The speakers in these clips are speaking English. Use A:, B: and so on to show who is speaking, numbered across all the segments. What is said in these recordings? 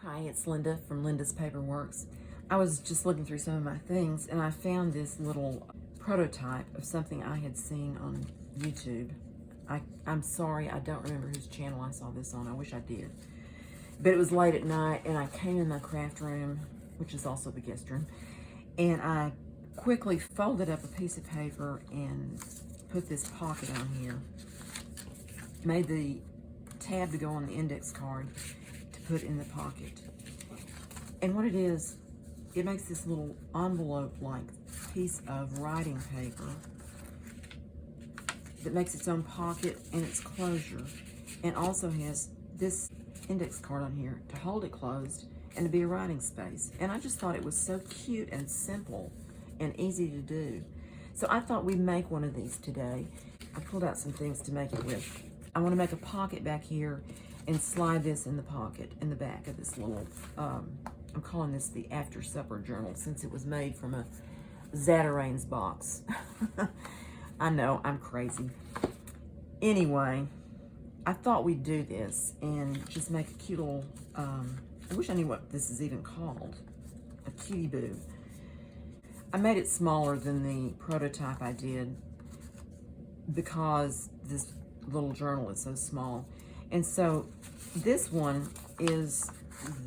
A: Hi, it's Linda from Linda's Paperworks. I was just looking through some of my things and I found this little prototype of something I had seen on YouTube. I'm sorry, I don't remember whose channel I saw this on. I wish I did. But it was late at night and I came in my craft room, which is also the guest room, and I quickly folded up a piece of paper and put this pocket on here. Made the tab to go on the index card to put in the pocket. And what it is, it makes this little envelope-like piece of writing paper that makes its own pocket and its closure, and also has this index card on here to hold it closed and to be a writing space. And I just thought it was so cute and simple and easy to do. So I thought we'd make one of these today. I pulled out some things to make it with. I want to make a pocket back here and slide this in the pocket in the back of this little, I'm calling this the after supper journal since it was made from a Zatarain's box. I know, I'm crazy. Anyway, I thought we'd do this and just make a cute little, I wish I knew what this is even called, a cutie boo. I made it smaller than the prototype I did because this little journal is so small. And so this one is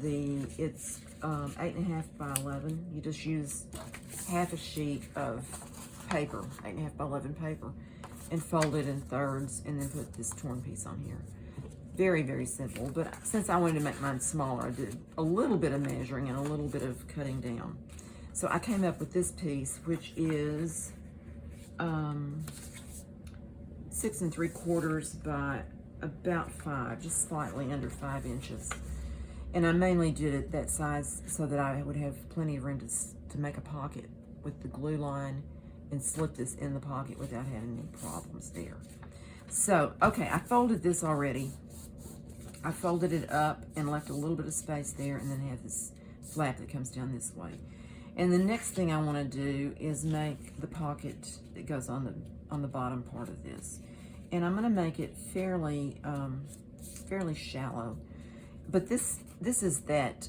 A: it's 8.5 by 11. You just use half a sheet of paper, 8.5 by 11 paper, and fold it in thirds and then put this torn piece on here. Very, very simple, but since I wanted to make mine smaller, I did a little bit of measuring and a little bit of cutting down. So I came up with this piece, which is 6 3/4 by about 5, just slightly under 5 inches. And I mainly did it that size so that I would have plenty of room to make a pocket with the glue line and slip this in the pocket without having any problems there. So, okay, I folded this already. I folded it up and left a little bit of space there, and then have this flap that comes down this way. And the next thing I want to do is make the pocket that goes on the bottom part of this. And I'm going to make it fairly shallow. But this is that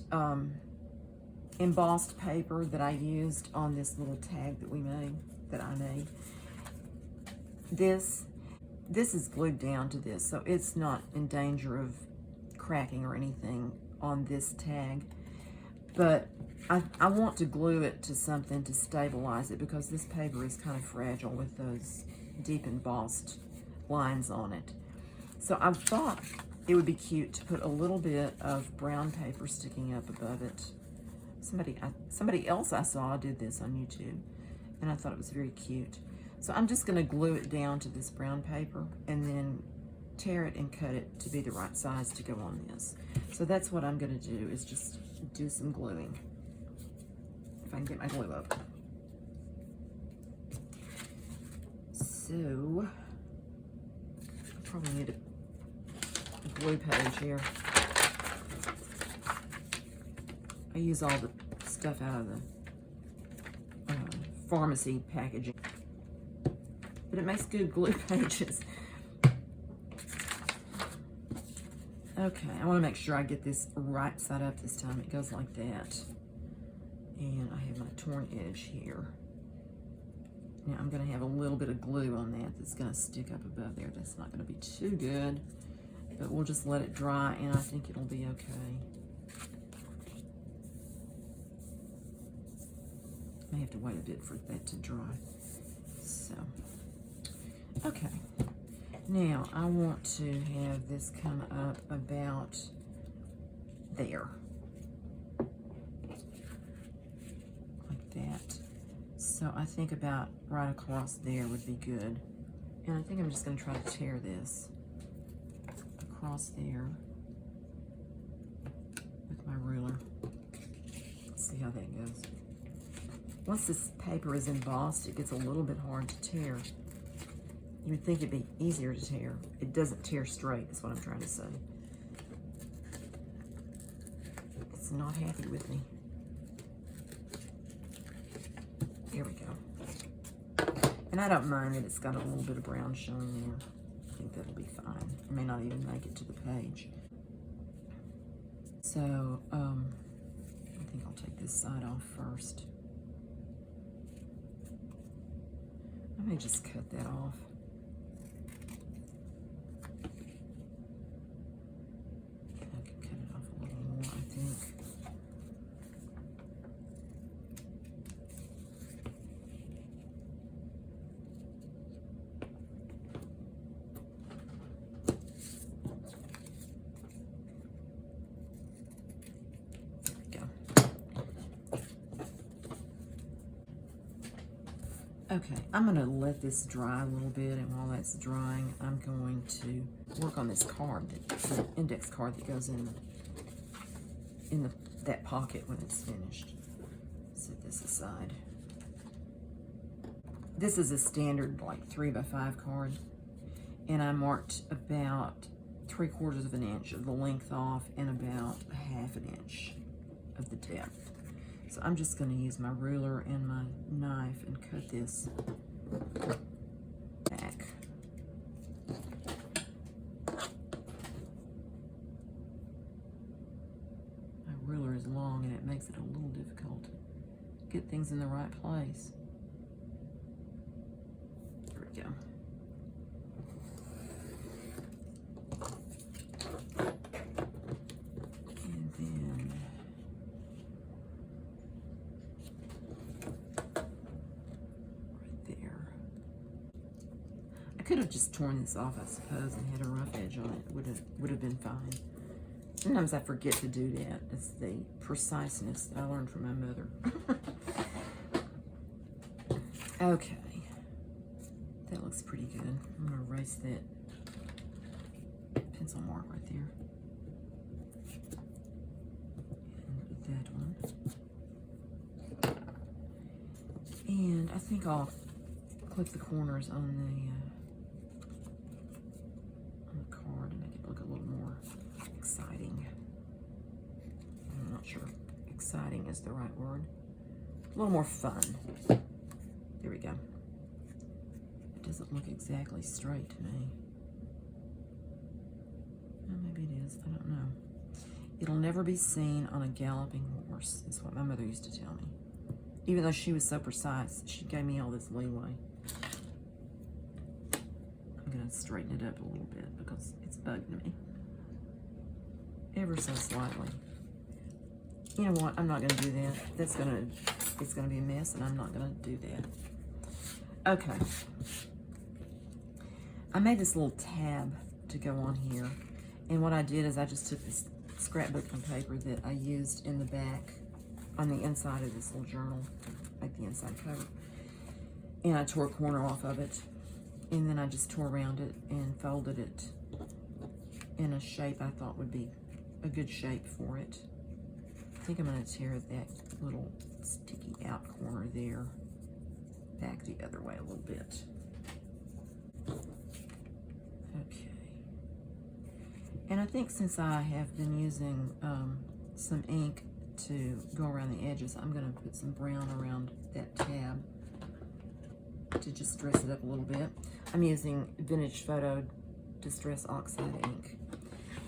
A: embossed paper that I used on this little tag that I made. This is glued down to this, so it's not in danger of cracking or anything on this tag. But I want to glue it to something to stabilize it because this paper is kind of fragile with those deep embossed lines on it. So I thought it would be cute to put a little bit of brown paper sticking up above it. Somebody else I saw did this on YouTube, and I thought it was very cute. So I'm just going to glue it down to this brown paper and then tear it and cut it to be the right size to go on this. So that's what I'm going to do, is just do some gluing. If I can get my glue up. So I probably need a glue page here. I use all the stuff out of the pharmacy packaging, but it makes good glue pages. Okay, I want to make sure I get this right side up this time. It goes like that. And I have my torn edge here. Now I'm going to have a little bit of glue on that's going to stick up above there. That's not going to be too good, but we'll just let it dry and I think it'll be okay. I have to wait a bit for that to dry. So, okay. Now I want to have this come up about there. Like that. So I think about right across there would be good. And I think I'm just going to try to tear this across there with my ruler. Let's see how that goes. Once this paper is embossed, it gets a little bit hard to tear. You would think it'd be easier to tear. It doesn't tear straight, is what I'm trying to say. It's not happy with me. There we go. And I don't mind that it's got a little bit of brown showing there. I think that'll be fine. I may not even make it to the page. So, I think I'll take this side off first. I may just cut that off. I can cut it off a little more, I think. Okay, I'm going to let this dry a little bit, and while that's drying, I'm going to work on this card, the index card that goes in that pocket when it's finished. Set this aside. This is a standard like 3x5 card, and I marked about 3/4 of an inch of the length off and about 1/2 inch of the depth. So I'm just going to use my ruler and my knife and cut this back. My ruler is long and it makes it a little difficult to get things in the right place. There we go. Could have just torn this off, I suppose, and had a rough edge on it. Would have been fine. Sometimes I forget to do that. It's the preciseness that I learned from my mother. Okay, that looks pretty good. I'm gonna erase that pencil mark right there. And that one. And I think I'll clip the corners on the card and make it look a little more exciting. I'm not sure exciting is the right word. A little more fun. There we go. It doesn't look exactly straight to me. Well, maybe it is. I don't know. It'll never be seen on a galloping horse, is what my mother used to tell me. Even though she was so precise, she gave me all this leeway. I'm going to straighten it up a little bit because it's bugging me ever so slightly. You know what? I'm not going to do that. It's going to be a mess, and I'm not going to do that. Okay. I made this little tab to go on here, and what I did is I just took this scrapbooking paper that I used in the back on the inside of this little journal to make the inside cover, and I tore a corner off of it, and then I just tore around it and folded it in a shape I thought would be a good shape for it. I think I'm going to tear that little sticky out corner there back the other way a little bit. Okay. And I think since I have been using some ink to go around the edges, I'm going to put some brown around that tab to just dress it up a little bit. I'm using Vintage Photo Distress Oxide Ink.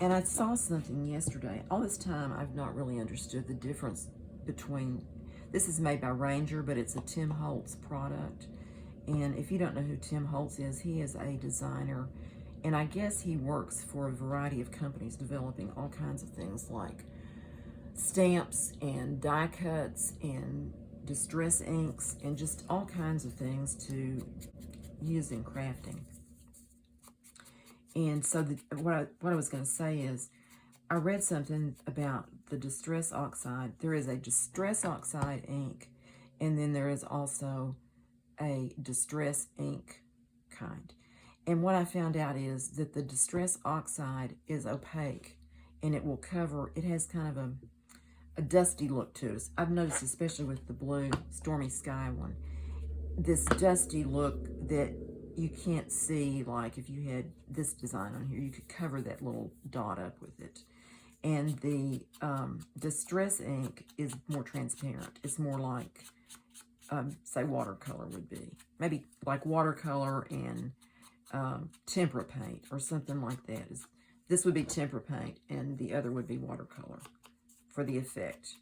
A: And I saw something yesterday. All this time, I've not really understood the difference between, this is made by Ranger, but it's a Tim Holtz product. And if you don't know who Tim Holtz is, he is a designer. And I guess he works for a variety of companies developing all kinds of things like stamps and die cuts and distress inks and just all kinds of things to use in crafting. And so what I was going to say is, I read something about the Distress Oxide. There is a Distress Oxide ink, and then there is also a Distress ink kind. And what I found out is that the Distress Oxide is opaque, and it will cover, it has kind of a dusty look to it. I've noticed, especially with the blue Stormy Sky one, this dusty look that you can't see. Like if you had this design on here, you could cover that little dot up with it. And the Distress ink is more transparent. It's more like, say, watercolor would be. Maybe like watercolor and tempera paint or something like that. This would be tempera paint and the other would be watercolor. for the effect.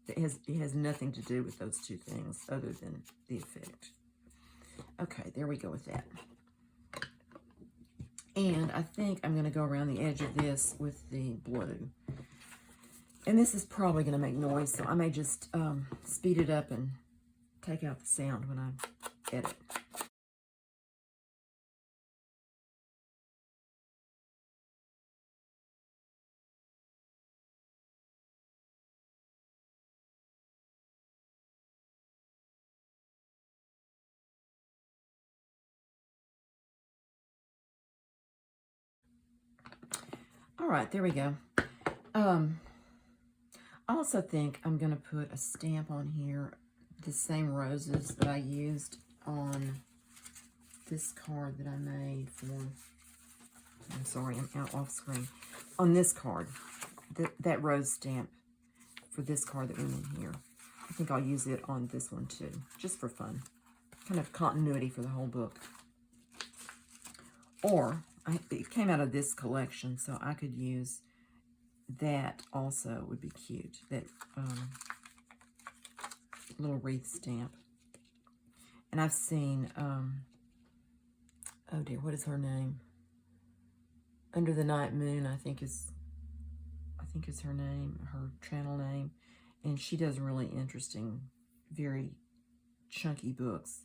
A: It has nothing to do with those two things other than the effect. Okay, there we go with that. And I think I'm going to go around the edge of this with the blue. And this is probably going to make noise, so I may just speed it up and take out the sound when I edit. All right, there we go. I also think I'm going to put a stamp on here, the same roses that I used on this card that I made for, I'm sorry, I'm out off screen. On this card, that rose stamp for this card that went in here. I think I'll use it on this one too, just for fun. Kind of continuity for the whole book. Or, it came out of this collection, so I could use that also, would be cute. That little wreath stamp. And I've seen, oh dear, what is her name? Under the Night Moon, I think is her name, her channel name. And she does really interesting, very chunky books.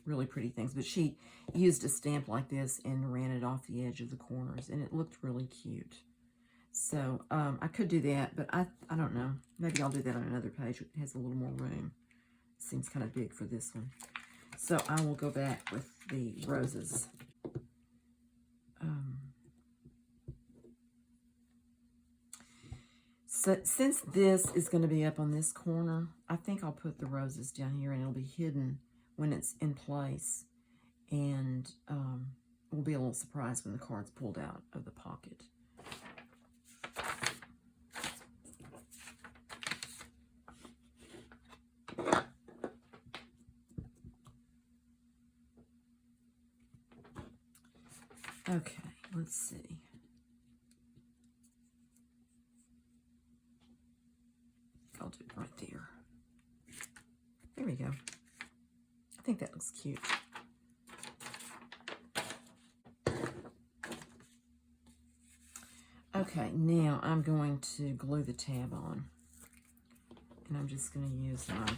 A: Really pretty things. But she used a stamp like this and ran it off the edge of the corners, and it looked really cute. So I could do that, but I don't know. Maybe I'll do that on another page. It has a little more room. Seems kind of big for this one. So I will go back with the roses. So since this is going to be up on this corner, I think I'll put the roses down here, and it'll be hidden when it's in place. And we'll be a little surprised when the card's pulled out of the pocket. Okay, let's see. I'll do it right there. There we go. I think that looks cute. Okay, now I'm going to glue the tab on. And I'm just going to use my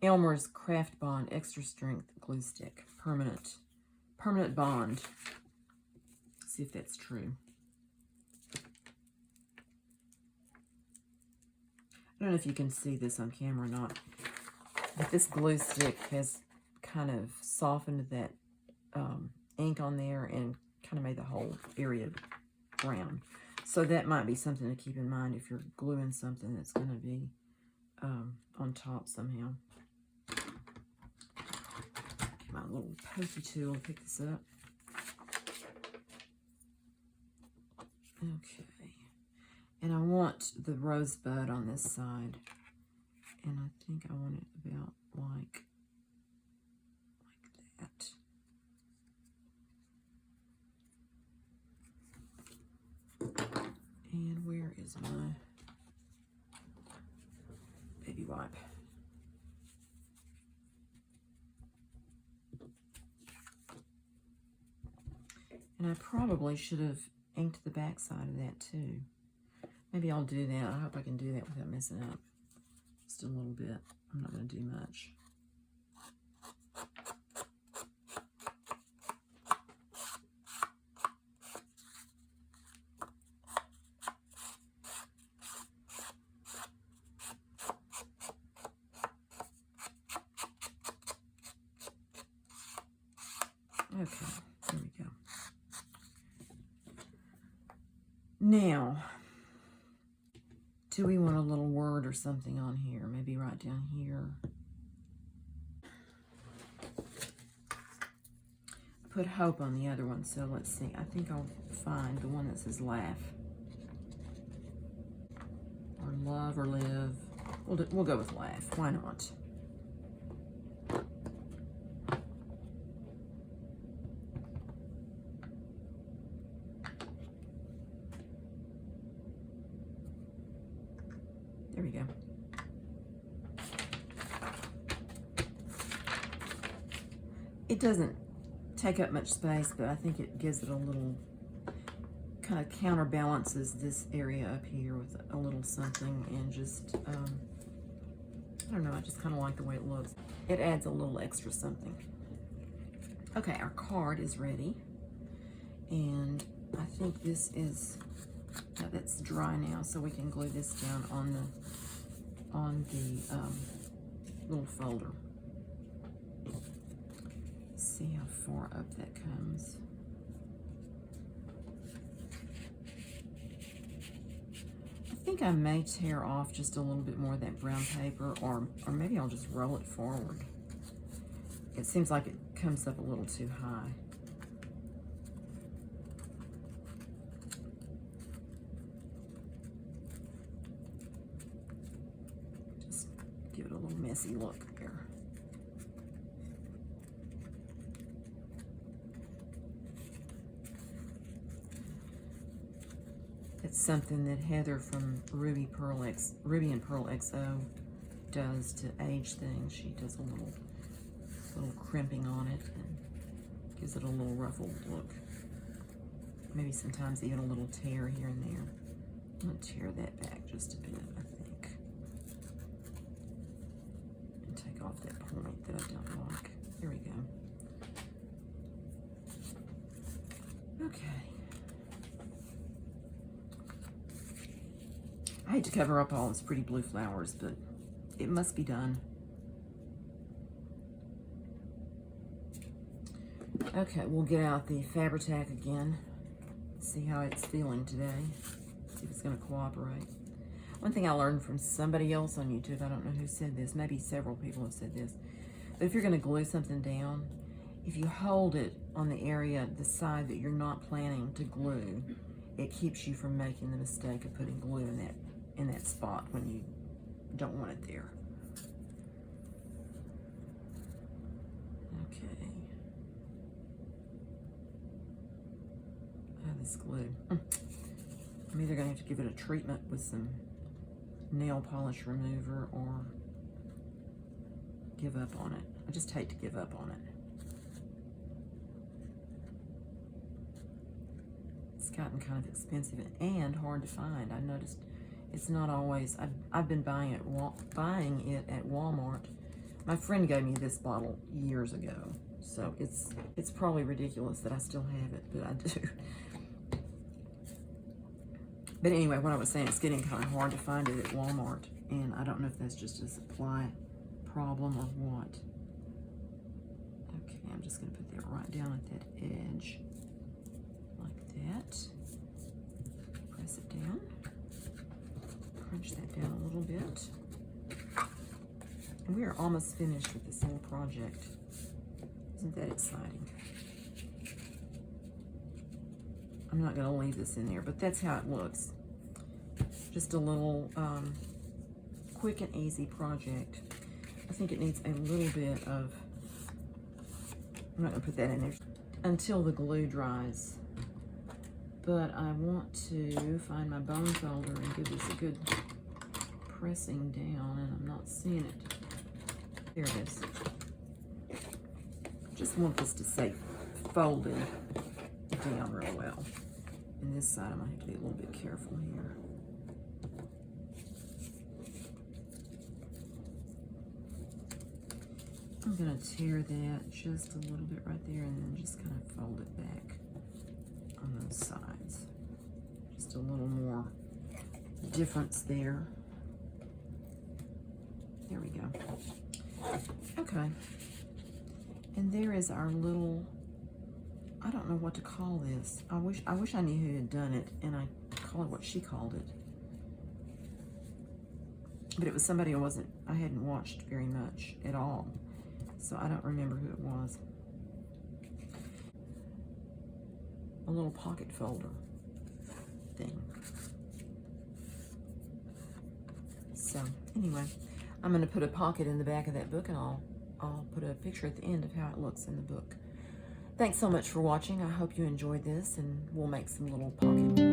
A: Elmer's Craft Bond Extra Strength Glue Stick. Permanent bond. Let's see if that's true. I don't know if you can see this on camera or not, but this glue stick has kind of softened that ink on there and kind of made the whole area brown. So that might be something to keep in mind if you're gluing something that's going to be on top somehow. Get my little pokey tool to pick this up. Okay. And I want the rosebud on this side. And I think I want it about like that. And where is my baby wipe? And I probably should have inked the back side of that too. Maybe I'll do that. I hope I can do that without messing up. Just a little bit. I'm not going to do much. Okay, there we go. Now, do we want a little word or something on here? Maybe right down here. I put hope on the other one, so let's see. I think I'll find the one that says laugh. Or love or live. We'll go with laugh. Why not? It doesn't take up much space, but I think it gives it a little, kind of counterbalances this area up here with a little something, and just, I don't know, I just kind of like the way it looks. It adds a little extra something. Okay, our card is ready, and I think this is, that's dry now, so we can glue this down on the little folder. See how far up that comes. I think I may tear off just a little bit more of that brown paper, or maybe I'll just roll it forward. It seems like it comes up a little too high. Just give it a little messy look there. It's something that Heather from Ruby and Pearl XO does to age things. She does a little crimping on it and gives it a little ruffled look. Maybe sometimes even a little tear here and there. I'm going to tear that back just a bit, I think. And take off that point that I don't like. There we go. Okay. I hate to cover up all those pretty blue flowers, but it must be done. Okay, we'll get out the Fabri-Tac again. See how it's feeling today. See if it's going to cooperate. One thing I learned from somebody else on YouTube, I don't know who said this, maybe several people have said this, but if you're going to glue something down, if you hold it on the area, the side that you're not planning to glue, it keeps you from making the mistake of putting glue in that spot when you don't want it there. Okay. Oh, this glue. I'm either going to have to give it a treatment with some nail polish remover or give up on it. I just hate to give up on it. It's gotten kind of expensive and hard to find. I noticed it's not always, I've been buying it at Walmart. My friend gave me this bottle years ago, so it's probably ridiculous that I still have it, but I do. But anyway, what I was saying, it's getting kind of hard to find it at Walmart, and I don't know if that's just a supply problem or what. Okay, I'm just going to put that right down at that edge, like that. Press it down. Crunch that down a little bit. And we are almost finished with this little project. Isn't that exciting? I'm not going to leave this in there, but that's how it looks. Just a little quick and easy project. I think it needs a little bit of, I'm not going to put that in there until the glue dries. But I want to find my bone folder and give this a good pressing down, and I'm not seeing it. There it is. Just want this to stay folded down real well. And this side, I'm going to have to be a little bit careful here. I'm going to tear that just a little bit right there and then just kind of fold it back on those sides. Just a little more difference there. There we go. Okay. And there is our little, I don't know what to call this. I wish I knew who had done it, and I call it what she called it. But it was somebody I hadn't watched very much at all. So I don't remember who it was. A little pocket folder thing. So anyway, I'm going to put a pocket in the back of that book, and I'll put a picture at the end of how it looks in the book. Thanks so much for watching. I hope you enjoyed this, and we'll make some little pocket